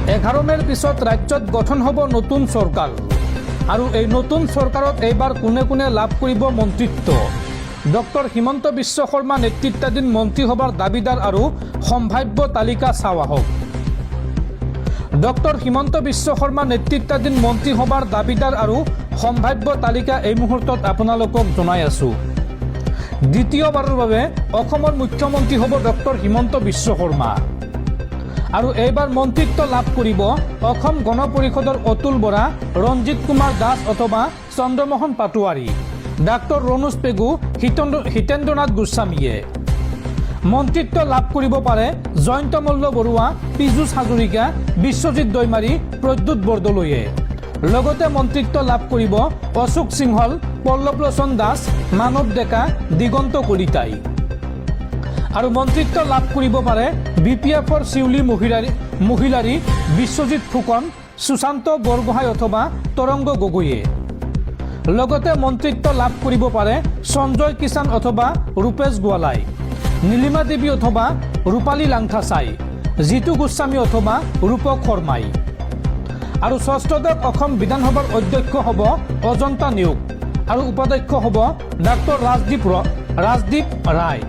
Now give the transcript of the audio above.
11 মেৰ পিছত ৰাজ্যত গঠন হ'ব নতুন চৰকাৰ আৰু এই নতুন চৰকাৰত এইবাৰ কোনে কোনে লাভ কৰিব মন্ত্ৰিত্ব ডক্টৰ হিমন্ত বিশ্ব শৰ্মা নেতৃত্বাধীন মন্ত্ৰীসভাৰ দাবীদাৰ আৰু সম্ভাৱ্য তালিকা চাওঁ আহক। ডক্টৰ হিমন্ত বিশ্ব শৰ্মা নেতৃত্বাধীন মন্ত্ৰীসভাৰ দাবীদাৰ আৰু সম্ভাৱ্য তালিকা এই মুহূৰ্তত আপোনালোকক জনাই আছো। দ্বিতীয়বাৰৰ বাবে অসমৰ মুখ্যমন্ত্ৰী হ'ব ডক্টৰ হিমন্ত বিশ্ব শৰ্মা আৰু এইবাৰ মন্ত্ৰিত্ব লাভ কৰিব অসম গণ পৰিষদৰ অতুল বৰা, ৰঞ্জিত কুমাৰ দাস অথবা চন্দ্ৰমোহন পাটোৱাৰী, ডাক্তৰ ৰণোজ পেগু, হিতেন্দ্ৰনাথ গোস্বামীয়ে। মন্ত্ৰিত্ব লাভ কৰিব পাৰে জয়ন্ত মল্ল বৰুৱা, পীযুষ হাজৰিকা, বিশ্বজিৎ দৈমাৰী, প্ৰদ্যুৎ বৰদলৈয়ে। লগতে মন্ত্ৰিত্ব লাভ কৰিব অশোক সিংহল, পল্লৱ লোচন দাস, মানৱ ডেকা, দিগন্ত কলিতাই। আৰু মন্ত্ৰিত্ব লাভ কৰিব পাৰে BPFৰ শিউলি মহিলাৰী, বিশ্বজিৎ ফুকন, সুশান্ত বৰগোহাঁই অথবা তৰংগ গগৈয়ে। লগতে মন্ত্ৰিত্ব লাভ কৰিব পাৰে সঞ্জয় কিষাণ অথবা ৰূপেশ গোৱালাই, নীলিমা দেৱী অথবা ৰূপালী লাংথাচাই, জিতু গোস্বামী অথবা ৰূপক শৰ্মাই। আৰু ষষ্ঠদশ অসম বিধানসভাৰ অধ্যক্ষ হ'ব অজন্তা নেওগ আৰু উপাধ্যক্ষ হ'ব ডাক্তৰ ৰাজদীপ ৰায়।